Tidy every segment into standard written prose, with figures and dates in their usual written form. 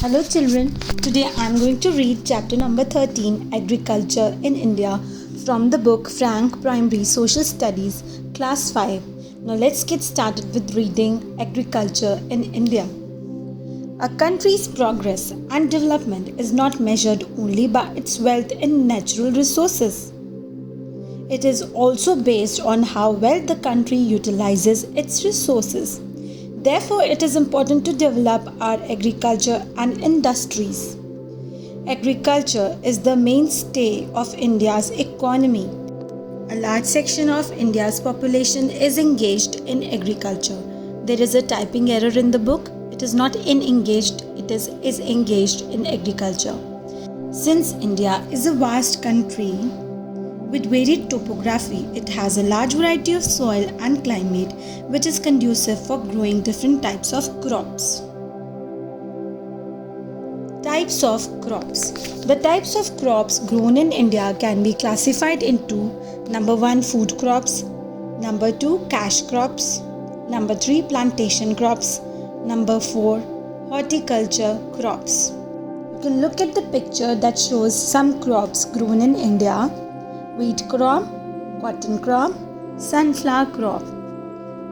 Hello children, today I am going to read chapter number 13 Agriculture in India from the book Frank Primary Social Studies class 5. Now let's get started with reading Agriculture in India. A country's progress and development is not measured only by its wealth in natural resources. It is also based on how well the country utilizes its resources. Therefore, it is important to develop our agriculture and industries. Agriculture is the mainstay of India's economy. A large section of India's population is engaged in agriculture. There is a typing error in the book. It is not in engaged, it is engaged in agriculture. Since India is a vast country with varied topography, it has a large variety of soil and climate which is conducive for growing different types of crops. Types of crops. The types of crops grown in India can be classified into number 1 food crops, number 2 cash crops, number 3 plantation crops, number 4 horticulture crops. You can look at the picture that shows some crops grown in India: wheat crop, cotton crop, sunflower crop.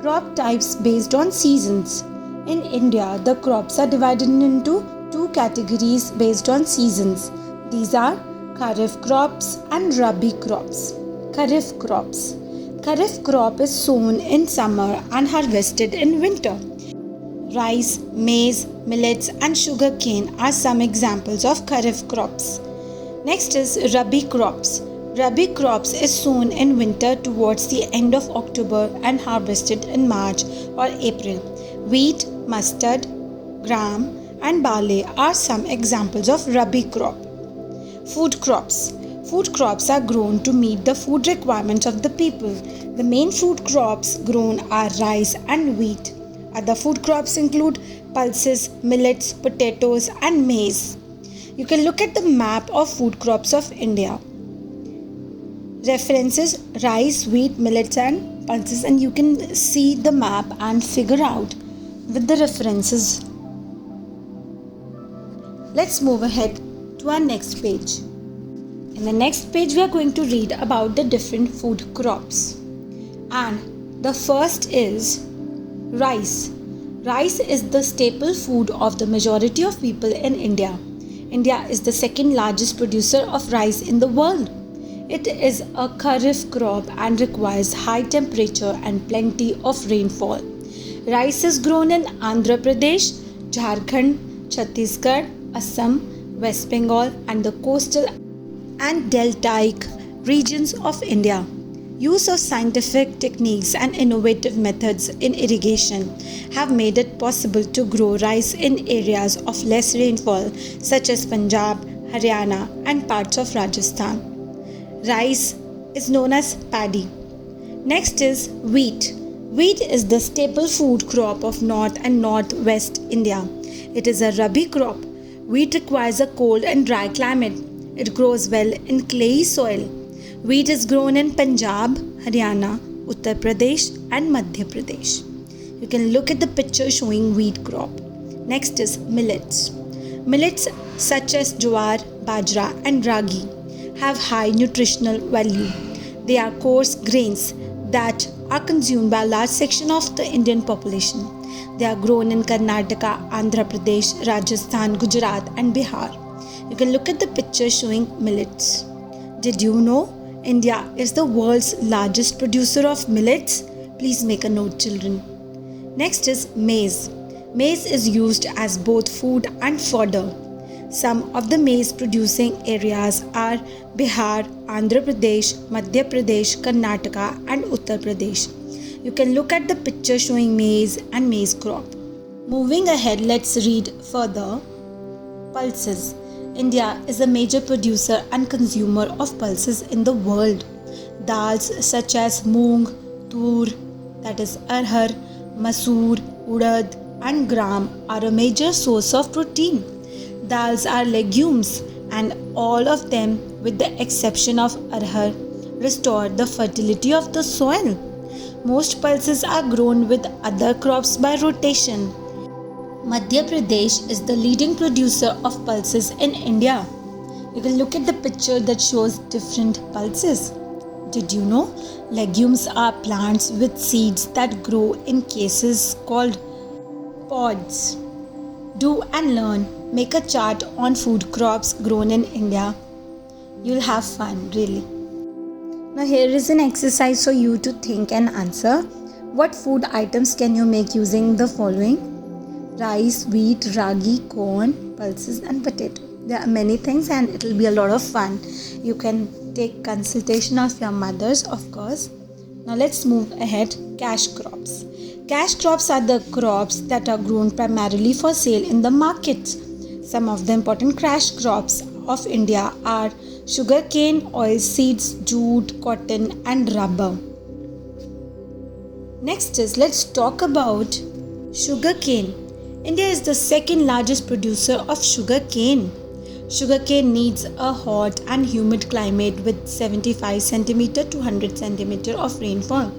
Crop types based on seasons. In India, the crops are divided into two categories based on seasons. These are Kharif crops and Rabi crops. Kharif crops. Kharif crop is sown in summer and harvested in winter. Rice, maize, millets and sugarcane are some examples of Kharif crops. Next is Rabi crops. Rabi crops is sown in winter towards the end of October and harvested in March or April. Wheat, mustard, gram and barley are some examples of Rabi crop. Food crops. Food crops are grown to meet the food requirements of the people. The main food crops grown are rice and wheat. Other food crops include pulses, millets, potatoes and maize. You can look at the map of food crops of India. References rice, wheat, millets and pulses, and you can see the map and figure out with the references. Let's move ahead to our next page. In the next page we are going to read about the different food crops. And the first is rice. Rice is the staple food of the majority of people in India. India is the second largest producer of rice in the world. It is a kharif crop and requires high temperature and plenty of rainfall. Rice is grown in Andhra Pradesh, Jharkhand, Chhattisgarh, Assam, West Bengal and the coastal and deltaic regions of India. Use of scientific techniques and innovative methods in irrigation have made it possible to grow rice in areas of less rainfall such as Punjab, Haryana and parts of Rajasthan. Rice is known as paddy. Next is wheat. Wheat is the staple food crop of North and Northwest India. It is a Rabi crop. Wheat requires a cold and dry climate. It grows well in clayey soil. Wheat is grown in Punjab, Haryana, Uttar Pradesh and Madhya Pradesh. You can look at the picture showing wheat crop. Next is millets. Millets such as jowar, bajra and ragi have high nutritional value. They are coarse grains that are consumed by a large section of the Indian population. They are grown in Karnataka, Andhra Pradesh, Rajasthan, Gujarat and Bihar. You can look at the picture showing millets. Did you know India is the world's largest producer of millets? Please make a note, children. Next is maize. Maize is used as both food and fodder. Some of the maize producing areas are Bihar, Andhra Pradesh, Madhya Pradesh, Karnataka and Uttar Pradesh. You can look at the picture showing maize and maize crop. Moving ahead, let's read further. Pulses. India is a major producer and consumer of pulses in the world. Dals such as moong, tur, that is arhar, masoor, urad and gram are a major source of protein. Dals are legumes and all of them, with the exception of arhar, restore the fertility of the soil. Most pulses are grown with other crops by rotation. Madhya Pradesh is the leading producer of pulses in India. You can look at the picture that shows different pulses. Did you know legumes are plants with seeds that grow in cases called pods? Do and learn. Make a chart on food crops grown in India. You'll have fun, really. Now here is an exercise for you to think and answer. What food items can you make using the following? Rice, wheat, ragi, corn, pulses and potato. There are many things and it will be a lot of fun. You can take consultation of your mothers, of course. Now let's move ahead. Cash crops. Cash crops are the crops that are grown primarily for sale in the markets. Some of the important cash crops of India are sugarcane, oilseeds, jute, cotton and rubber. Next is let's talk about sugarcane. India is the second largest producer of sugarcane. Sugarcane needs a hot and humid climate with 75 cm to 100 cm of rainfall.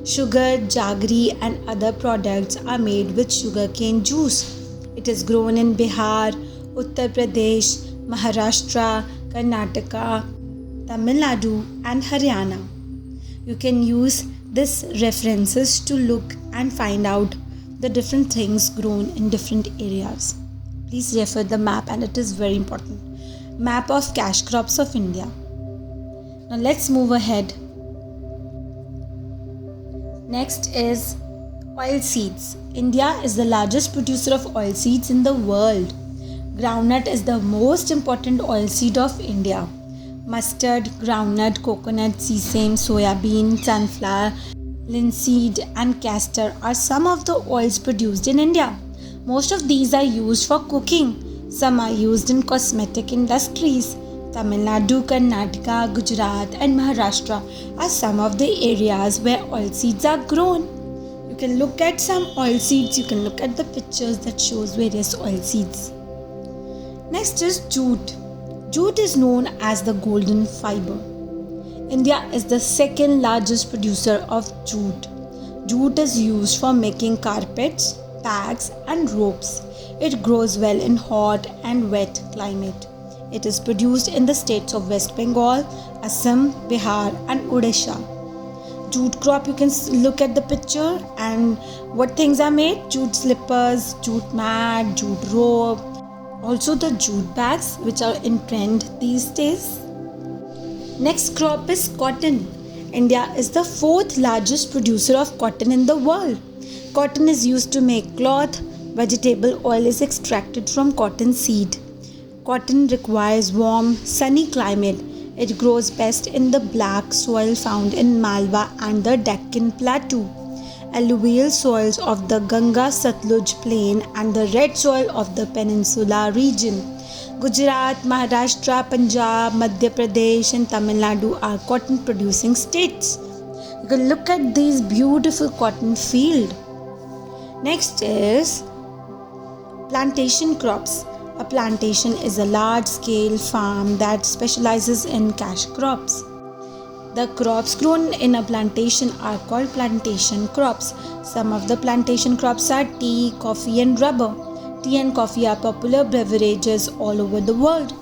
Sugar, jaggery and other products are made with sugarcane juice. It is grown in Bihar, Uttar Pradesh, Maharashtra, Karnataka, Tamil Nadu and Haryana. You can use these references to look and find out the different things grown in different areas. Please refer the map and it is very important. Map of cash crops of India. Now let's move ahead. Next is oilseeds. India is the largest producer of oilseeds in the world. Groundnut is the most important oilseed of India. Mustard, groundnut, coconut, sesame, soybean, sunflower, linseed and castor are some of the oils produced in India. Most of these are used for cooking. Some are used in cosmetic industries. Tamil Nadu, Karnataka, Gujarat and Maharashtra are some of the areas where oilseeds are grown. You can look at some oilseeds, you can look at the pictures that shows various oilseeds. Next is jute. Jute is known as the golden fiber. India is the second largest producer of jute. Jute is used for making carpets, bags and ropes. It grows well in hot and wet climate. It is produced in the states of West Bengal, Assam, Bihar and Odisha. Jute crop, you can look at the picture and what things are made. Jute slippers, jute mat, jute rope. Also the jute bags which are in trend these days. Next crop is cotton. India is the fourth largest producer of cotton in the world. Cotton is used to make cloth. Vegetable oil is extracted from cotton seed. Cotton requires warm, sunny climate. It grows best in the black soil found in Malwa and the Deccan Plateau, alluvial soils of the Ganga-Satluj plain and the red soil of the peninsula region. Gujarat, Maharashtra, Punjab, Madhya Pradesh and Tamil Nadu are cotton producing states. You can look at these beautiful cotton fields. Next is plantation crops. A plantation is a large-scale farm that specializes in cash crops. The crops grown in a plantation are called plantation crops. Some of the plantation crops are tea, coffee and rubber. Tea and coffee are popular beverages all over the world.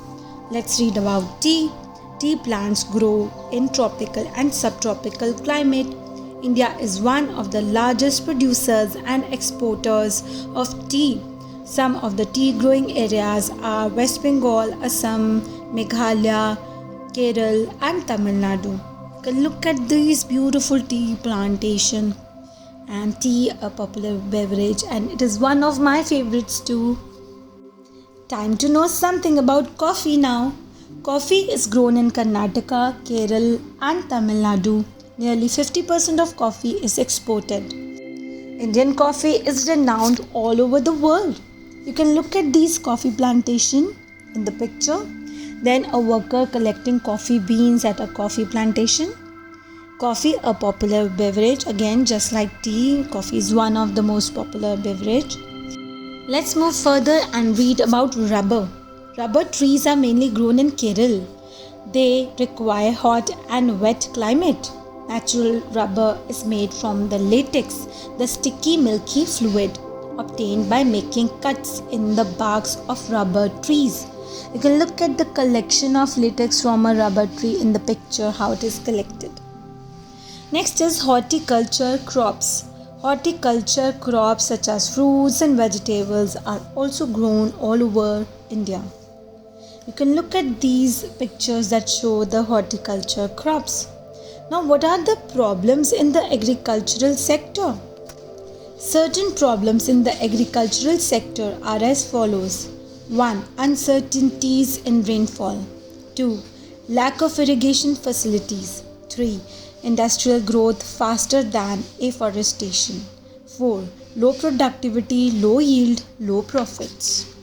Let's read about tea. Tea plants grow in tropical and subtropical climate. India is one of the largest producers and exporters of tea. Some of the tea growing areas are West Bengal, Assam, Meghalaya, Kerala and Tamil Nadu. You can look at these beautiful tea plantation. And tea, a popular beverage, and it is one of my favorites too. Time to know something about coffee now. Coffee is grown in Karnataka, Kerala and Tamil Nadu. Nearly 50% of coffee is exported. Indian coffee is renowned all over the world. You can look at these coffee plantation in the picture. Then a worker collecting coffee beans at a coffee plantation. Coffee, a popular beverage, again just like tea, coffee is one of the most popular beverage. Let's move further and read about rubber. Rubber trees are mainly grown in Kerala. They require hot and wet climate. Natural rubber is made from the latex, the sticky milky fluid obtained by making cuts in the barks of rubber trees. You can look at the collection of latex from a rubber tree in the picture, how it is collected. Next is horticulture crops. Horticulture crops such as fruits and vegetables are also grown all over India. You can look at these pictures that show the horticulture crops. Now, what are the problems in the agricultural sector? Certain problems in the agricultural sector are as follows. 1. Uncertainties in rainfall. 2. Lack of irrigation facilities. 3. Industrial growth faster than afforestation. 4. Low productivity, low yield, low profits.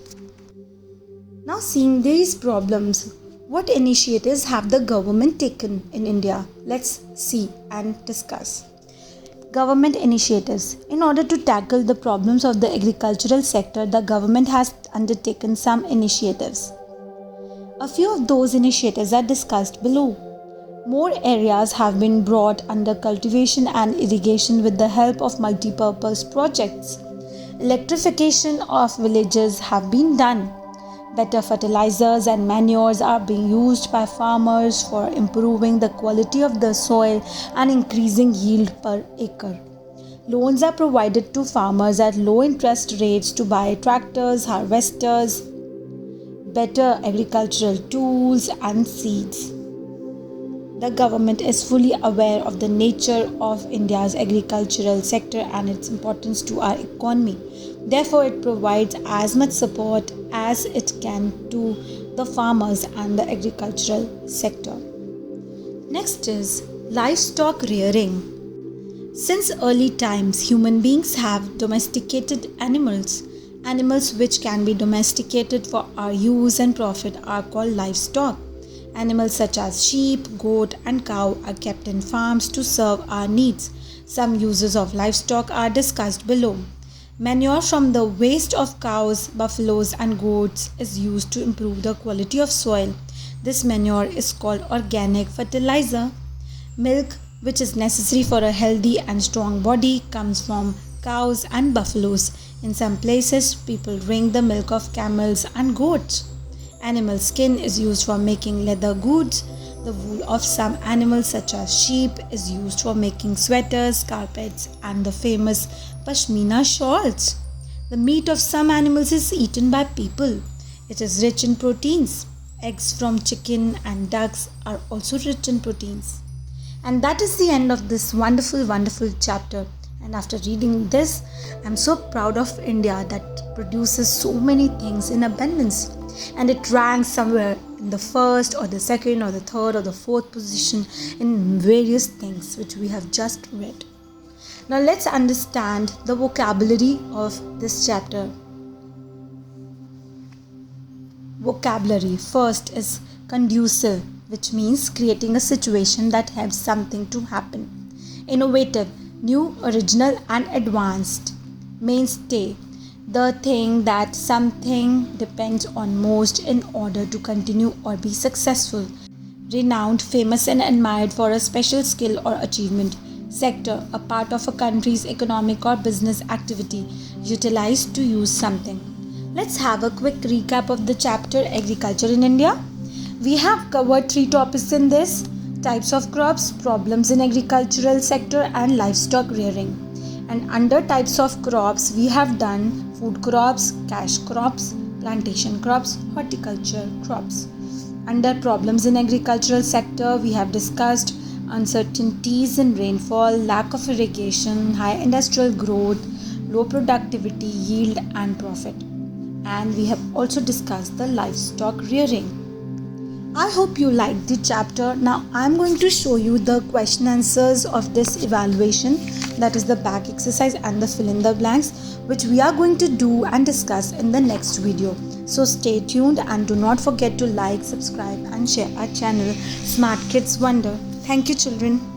Now, seeing these problems, what initiatives have the government taken in India? Let's see and discuss. Government initiatives. In order to tackle the problems of the agricultural sector, the government has undertaken some initiatives. A few of those initiatives are discussed below. More areas have been brought under cultivation and irrigation with the help of multi-purpose projects. Electrification of villages have been done. Better fertilizers and manures are being used by farmers for improving the quality of the soil and increasing yield per acre. Loans are provided to farmers at low interest rates to buy tractors, harvesters, better agricultural tools and seeds. The government is fully aware of the nature of India's agricultural sector and its importance to our economy. Therefore, it provides as much support as it can to the farmers and the agricultural sector. Next is livestock rearing. Since early times, human beings have domesticated animals. Animals which can be domesticated for our use and profit are called livestock. Animals such as sheep, goat and cow are kept in farms to serve our needs. Some uses of livestock are discussed below. Manure from the waste of cows, buffaloes and goats is used to improve the quality of soil. This manure is called organic fertilizer. Milk, which is necessary for a healthy and strong body, comes from cows and buffaloes. In some places, people drink the milk of camels and goats. Animal skin is used for making leather goods. The wool of some animals such as sheep is used for making sweaters, carpets and the famous pashmina shawls. The meat of some animals is eaten by people. It is rich in proteins. Eggs from chicken and ducks are also rich in proteins. And that is the end of this wonderful chapter. And after reading this, I am so proud of India that produces so many things in abundance. And it ranks somewhere in the first or the second or the third or the fourth position in various things which we have just read. Now let's understand the vocabulary of this chapter. Vocabulary. First is conducive, which means creating a situation that helps something to happen. Innovative, new, original and advanced. Mainstay, the thing that something depends on most in order to continue or be successful. Renowned, famous and admired for a special skill or achievement. Sector, a part of a country's economic or business activity, utilized to use something. Let's have a quick recap of the chapter Agriculture in India. We have covered 3 topics in this: types of crops, problems in agricultural sector and livestock rearing. And under types of crops, we have done food crops, cash crops, plantation crops, horticulture crops. Under problems in agricultural sector, we have discussed uncertainties in rainfall, lack of irrigation, high industrial growth, low productivity, yield and profit. And we have also discussed the livestock rearing. I hope you liked the chapter. Now I am going to show you the question answers of this evaluation, that is the back exercise and the fill in the blanks, which we are going to do and discuss in the next video. So stay tuned and do not forget to like, subscribe and share our channel Smart Kids Wonder. Thank you children.